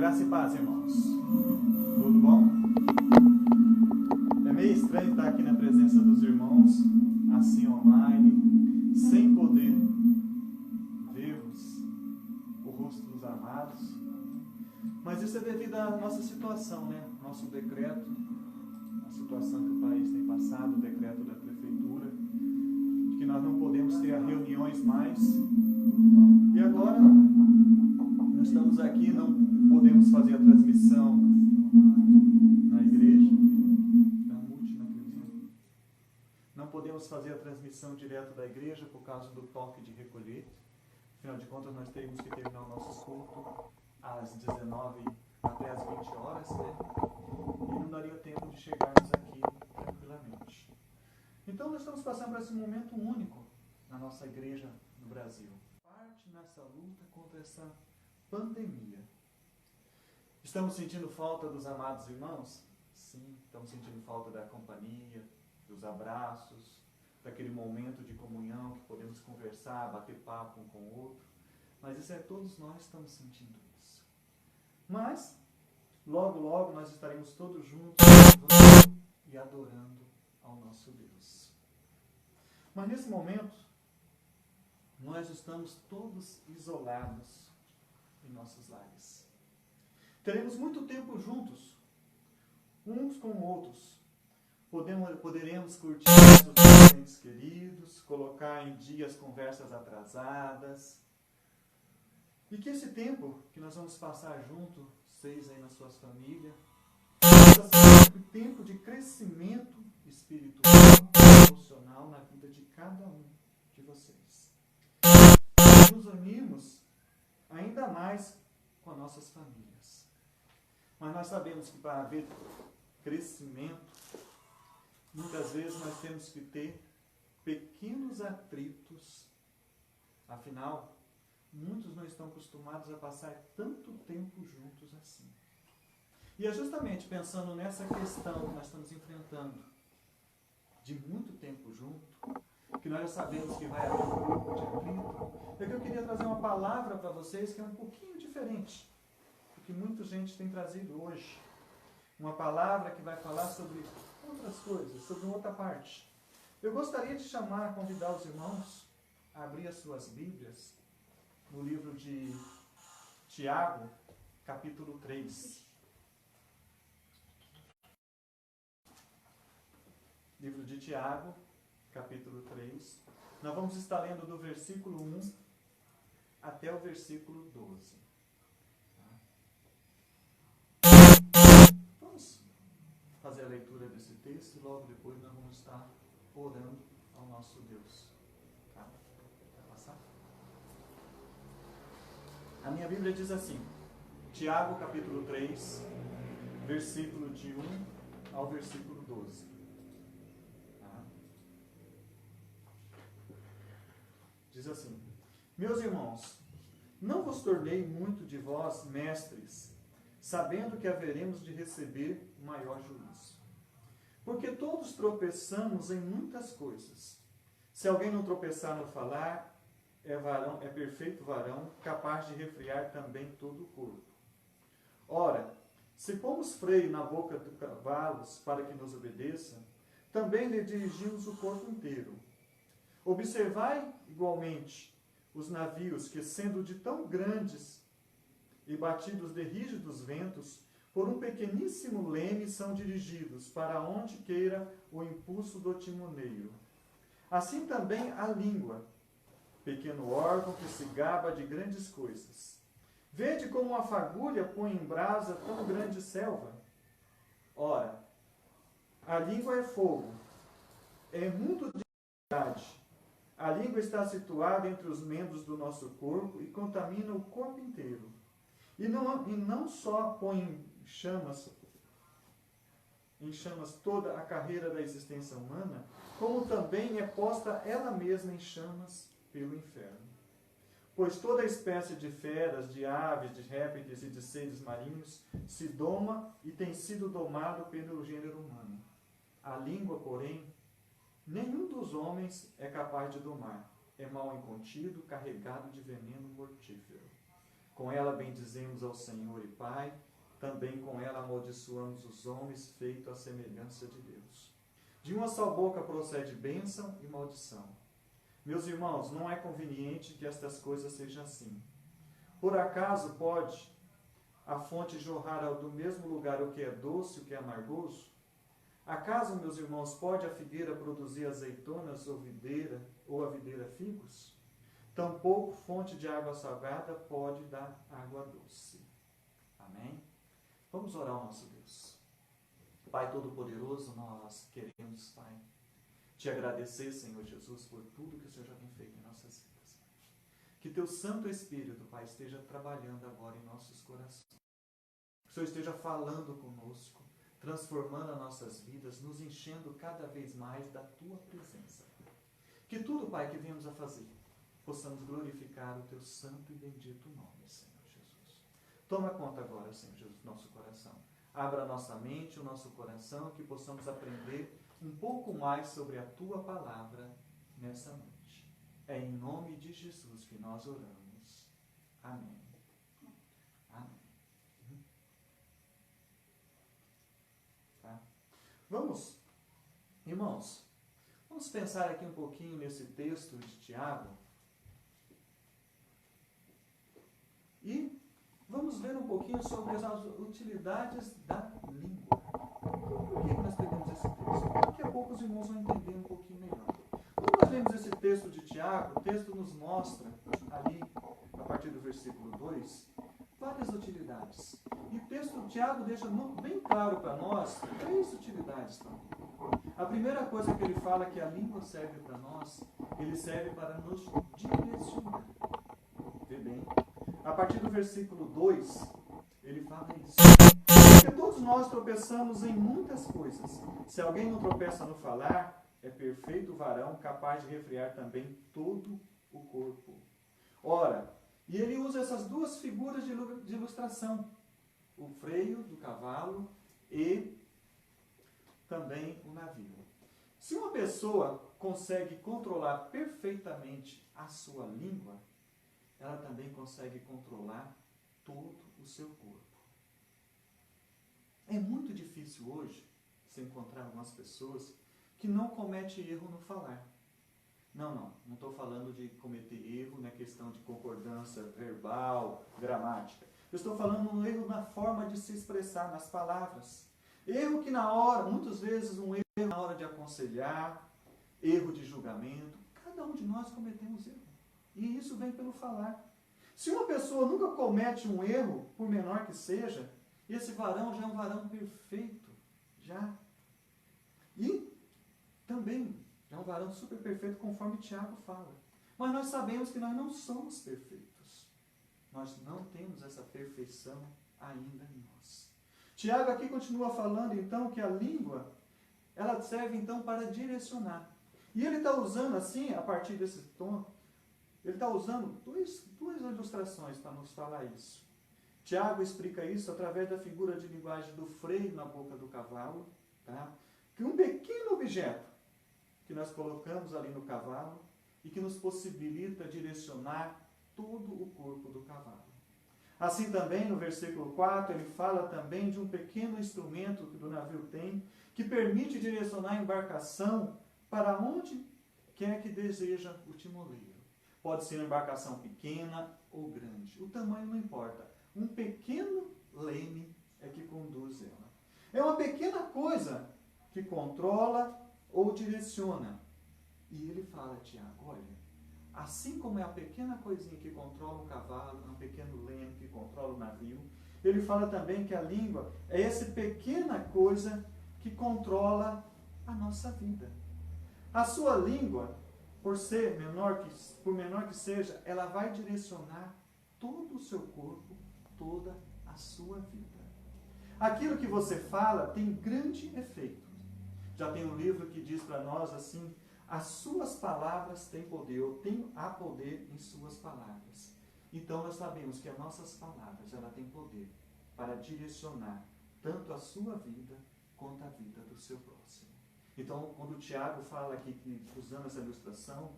Graça e paz, irmãos. Tudo bom? É meio estranho estar aqui na presença dos irmãos, assim online, sem poder vermos o rosto dos amados. Mas isso é devido à nossa situação, né? Nosso decreto, a situação que o país tem passado, o decreto da prefeitura, de que nós não podemos ter reuniões mais. E agora, nós estamos aqui, não podemos fazer a transmissão na igreja. Não podemos fazer a transmissão direto da igreja por causa do toque de recolher. Afinal de contas, nós teríamos que terminar o nosso culto às 19 até às 20 horas, né? E não daria tempo de chegarmos aqui tranquilamente. Então, nós estamos passando por esse momento único na nossa igreja no Brasil. Parte nessa luta contra essa pandemia. Estamos sentindo falta dos amados irmãos? Sim, estamos sentindo falta da companhia, dos abraços, daquele momento de comunhão que podemos conversar, bater papo um com o outro. Mas isso todos nós estamos sentindo isso. Mas, logo, logo, nós estaremos todos juntos, e adorando ao nosso Deus. Mas nesse momento, nós estamos todos isolados em nossos lares. Teremos muito tempo juntos, uns com outros. Poderemos curtir nossos entes queridos, colocar em dia as conversas atrasadas. E que esse tempo que nós vamos passar junto, vocês aí nas suas famílias, seja um tempo de crescimento espiritual e emocional na vida de cada um de vocês. Nos unirmos ainda mais com as nossas famílias. Mas nós sabemos que para haver crescimento, muitas vezes nós temos que ter pequenos atritos. Afinal, muitos não estão acostumados a passar tanto tempo juntos assim. E é justamente pensando nessa questão que nós estamos enfrentando, de muito tempo junto, que nós já sabemos que vai haver um pouco de atrito, é que eu queria trazer uma palavra para vocês que é um pouquinho diferente do que muita gente tem trazido hoje. Uma palavra que vai falar sobre outras coisas, sobre outra parte. Eu gostaria de convidar os irmãos a abrir as suas Bíblias no livro de Tiago, capítulo 3. Livro de Tiago, capítulo 3. Nós vamos estar lendo do versículo 1 até o versículo 12. Vamos fazer a leitura desse texto e logo depois nós vamos estar orando ao nosso Deus. Tá? Vai passar? A minha Bíblia diz assim, Tiago capítulo 3, versículo de 1 ao versículo 12. Tá? Diz assim, meus irmãos, não vos tornei muito de vós mestres, sabendo que haveremos de receber maior juízo. Porque todos tropeçamos em muitas coisas. Se alguém não tropeçar no falar, é perfeito varão, capaz de refrear também todo o corpo. Ora, se pomos freio na boca dos cavalos para que nos obedeça, também lhe dirigimos o corpo inteiro. Observai, igualmente, os navios que, sendo de tão grandes e batidos de rígidos ventos, por um pequeníssimo leme são dirigidos para onde queira o impulso do timoneiro. Assim também a língua, pequeno órgão que se gaba de grandes coisas. Vede como uma fagulha põe em brasa tão grande selva. Ora, a língua é fogo, é mundo de verdade. A língua está situada entre os membros do nosso corpo e contamina o corpo inteiro. E não só põe em chamas toda a carreira da existência humana, como também é posta ela mesma em chamas pelo inferno. Pois toda espécie de feras, de aves, de répteis e de seres marinhos se doma e tem sido domado pelo gênero humano. A língua, porém, nenhum dos homens é capaz de domar. É mal incontido, carregado de veneno mortífero. Com ela bendizemos ao Senhor e Pai, também com ela amaldiçoamos os homens feitos à semelhança de Deus. De uma só boca procede bênção e maldição. Meus irmãos, não é conveniente que estas coisas sejam assim. Por acaso pode a fonte jorrar do mesmo lugar o que é doce e o que é amargoso? Acaso, meus irmãos, pode a figueira produzir azeitonas ou a videira figos? Tampouco fonte de água salgada pode dar água doce. Amém? Vamos orar ao nosso Deus. Pai Todo-Poderoso, nós queremos, Pai, te agradecer, Senhor Jesus, por tudo que o Senhor já tem feito em nossas vidas. Que teu Santo Espírito, Pai, esteja trabalhando agora em nossos corações. Que o Senhor esteja falando conosco, transformando as nossas vidas, nos enchendo cada vez mais da tua presença. Que tudo, Pai, que viemos a fazer, possamos glorificar o teu santo e bendito nome, Senhor Jesus. Toma conta agora, Senhor Jesus, do nosso coração. Abra a nossa mente, o nosso coração, que possamos aprender um pouco mais sobre a tua palavra nessa noite. É em nome de Jesus que nós oramos. Amém. Amém. Tá? Vamos, irmãos, vamos pensar aqui um pouquinho nesse texto de Tiago e vamos ver um pouquinho sobre as utilidades da língua. Por que nós pegamos esse texto? Daqui a pouco os irmãos vão entender um pouquinho melhor. Quando nós vemos esse texto de Tiago, o texto nos mostra, ali, a partir do versículo 2, várias utilidades. E o texto de Tiago deixa bem claro para nós 3 utilidades também. A primeira coisa que ele fala que a língua serve para nós, ele serve para nos direcionar. Vê bem? A partir do versículo 2, ele fala isso. Porque todos nós tropeçamos em muitas coisas. Se alguém não tropeça no falar, é perfeito varão, capaz de refrear também todo o corpo. Ora, e ele usa essas 2 figuras de ilustração. O freio do cavalo e também o navio. Se uma pessoa consegue controlar perfeitamente a sua língua, ela também consegue controlar todo o seu corpo. É muito difícil hoje se encontrar algumas pessoas que não cometem erro no falar. Não estou falando de cometer erro na questão de concordância verbal, gramática. Eu estou falando um erro na forma de se expressar, nas palavras. Erro que na hora, muitas vezes um erro na hora de aconselhar, erro de julgamento. Cada um de nós cometemos erro. E isso vem pelo falar. Se uma pessoa nunca comete um erro, por menor que seja, esse varão já é um varão perfeito. Já. E também é um varão super perfeito, conforme Tiago fala. Mas nós sabemos que nós não somos perfeitos. Nós não temos essa perfeição ainda em nós. Tiago aqui continua falando, então, que a língua, ela serve, então, para direcionar. E ele está usando, assim, a partir desse tom, ele está usando duas ilustrações para nos falar isso. Tiago explica isso através da figura de linguagem do freio na boca do cavalo, tá? Que um pequeno objeto que nós colocamos ali no cavalo e que nos possibilita direcionar todo o corpo do cavalo. Assim também, no versículo 4, ele fala também de um pequeno instrumento que o navio tem, que permite direcionar a embarcação para onde quer que deseja o timoleiro. Pode ser uma embarcação pequena ou grande. O tamanho não importa. Um pequeno leme é que conduz ela. É uma pequena coisa que controla ou direciona. E ele fala, Tiago, olha, assim como é a pequena coisinha que controla o cavalo, é um pequeno leme que controla o navio, ele fala também que a língua é essa pequena coisa que controla a nossa vida. A sua língua, por menor que seja, ela vai direcionar todo o seu corpo, toda a sua vida. Aquilo que você fala tem grande efeito. Já tem um livro que diz para nós assim, as suas palavras têm poder, há poder em suas palavras. Então nós sabemos que as nossas palavras, ela tem poder para direcionar tanto a sua vida quanto a vida do seu próximo. Então, quando o Tiago fala aqui, usando essa ilustração,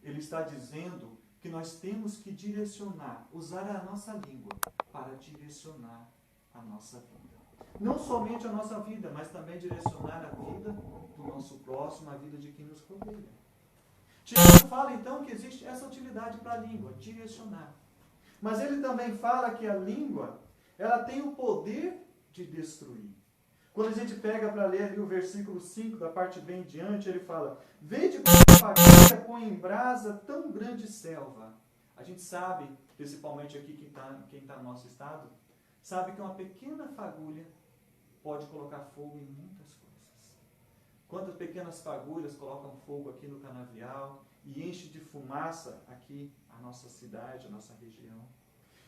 ele está dizendo que nós temos que direcionar, usar a nossa língua para direcionar a nossa vida. Não somente a nossa vida, mas também direcionar a vida do nosso próximo, a vida de quem nos rodeia. Tiago fala então que existe essa utilidade para a língua, direcionar. Mas ele também fala que a língua, ela tem o poder de destruir. Quando a gente pega para ler ali o versículo 5, da parte bem em diante, ele fala: vede como a fagulha põe em brasa tão grande selva. A gente sabe, principalmente aqui quem está no nosso estado, sabe que uma pequena fagulha pode colocar fogo em muitas coisas. Quantas pequenas fagulhas colocam fogo aqui no canavial e enche de fumaça aqui a nossa cidade, a nossa região.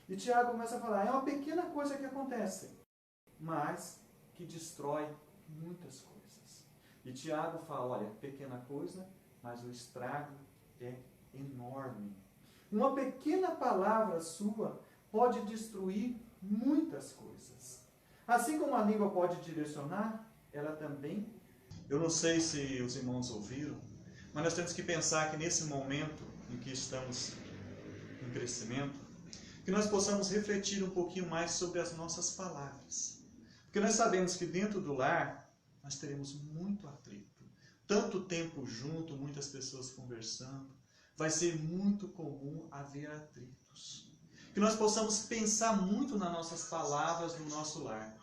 E Tiago começa a falar, é uma pequena coisa que acontece, mas que destrói muitas coisas. E Tiago fala, olha, pequena coisa, mas o estrago é enorme. Uma pequena palavra sua pode destruir muitas coisas. Assim como a língua pode direcionar, ela também... Eu não sei se os irmãos ouviram, mas nós temos que pensar que nesse momento em que estamos em crescimento, que nós possamos refletir um pouquinho mais sobre as nossas palavras. Porque nós sabemos que dentro do lar, nós teremos muito atrito. Tanto tempo junto, muitas pessoas conversando, vai ser muito comum haver atritos. Que nós possamos pensar muito nas nossas palavras no nosso lar.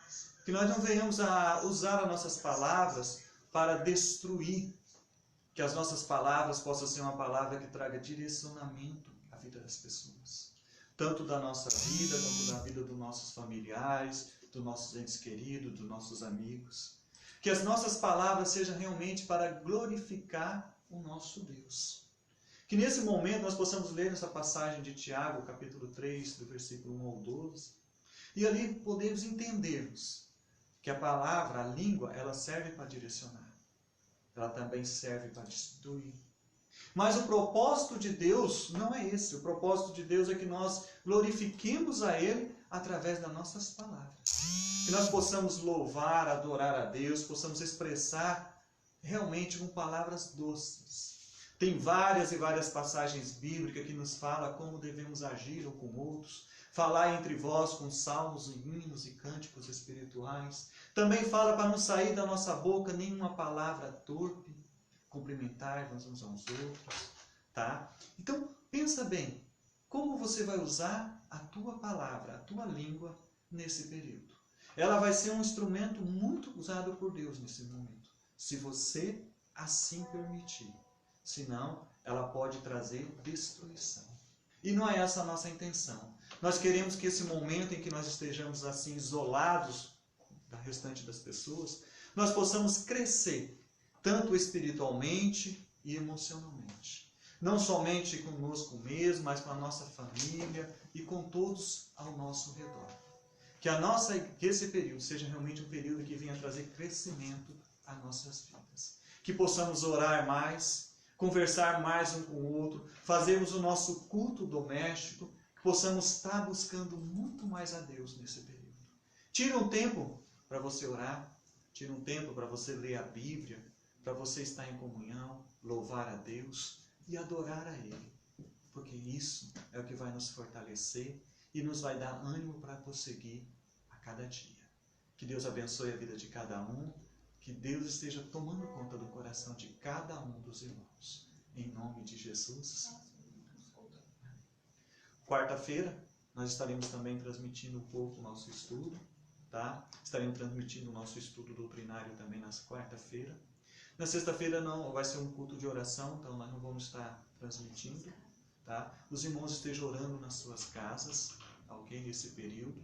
Que nós não venhamos a usar as nossas palavras para destruir. Que as nossas palavras possam ser uma palavra que traga direcionamento à vida das pessoas. Tanto da nossa vida, quanto da vida dos nossos familiares, dos nossos entes queridos, dos nossos amigos. Que as nossas palavras sejam realmente para glorificar o nosso Deus. Que nesse momento nós possamos ler essa passagem de Tiago, capítulo 3, do versículo 1 ao 12, e ali podemos entendermos que a palavra, a língua, ela serve para direcionar. Ela também serve para destruir. Mas o propósito de Deus não é esse. O propósito de Deus é que nós glorifiquemos a Ele através das nossas palavras. Que nós possamos louvar, adorar a Deus, possamos expressar realmente com palavras doces. Tem várias e várias passagens bíblicas que nos falam como devemos agir um com outros. Falar entre vós com salmos, hinos e cânticos espirituais. Também fala para não sair da nossa boca nenhuma palavra torpe. Cumprimentar uns aos outros. Tá? Então, pensa bem. Como você vai usar a tua palavra, a tua língua nesse período? Ela vai ser um instrumento muito usado por Deus nesse momento. Se você assim permitir. Senão, ela pode trazer destruição. E não é essa a nossa intenção. Nós queremos que esse momento em que nós estejamos assim isolados da restante das pessoas, nós possamos crescer, tanto espiritualmente e emocionalmente. Não somente conosco mesmo, mas com a nossa família e com todos ao nosso redor. Que esse período seja realmente um período que venha trazer crescimento às nossas vidas. Que possamos orar mais, conversar mais um com o outro, fazermos o nosso culto doméstico, que possamos estar buscando muito mais a Deus nesse período. Tira um tempo para você orar, tira um tempo para você ler a Bíblia, para você estar em comunhão, louvar a Deus e adorar a Ele. Porque isso é o que vai nos fortalecer e nos vai dar ânimo para prosseguir a cada dia. Que Deus abençoe a vida de cada um. Que Deus esteja tomando conta do coração de cada um dos irmãos. Em nome de Jesus. Quarta-feira, nós estaremos também transmitindo um pouco o nosso estudo. Tá? Estaremos transmitindo o nosso estudo doutrinário também na quarta-feira. Na sexta-feira não vai ser um culto de oração, então nós não vamos estar transmitindo. Tá? Os irmãos estejam orando nas suas casas, ok? Nesse período.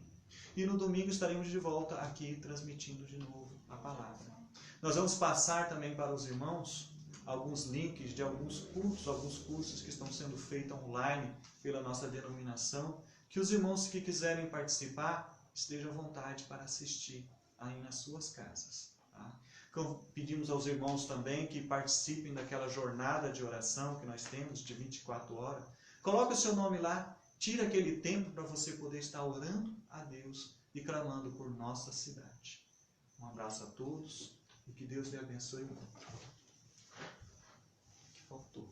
E no domingo estaremos de volta aqui transmitindo de novo a palavra. Nós vamos passar também para os irmãos alguns links de alguns cursos que estão sendo feitos online pela nossa denominação, que os irmãos que quiserem participar estejam à vontade para assistir aí nas suas casas. Tá? Então, pedimos aos irmãos também que participem daquela jornada de oração que nós temos de 24 horas. Coloque o seu nome lá, tira aquele tempo para você poder estar orando a Deus e clamando por nossa cidade. Um abraço a todos. E que Deus lhe abençoe muito. Que faltou.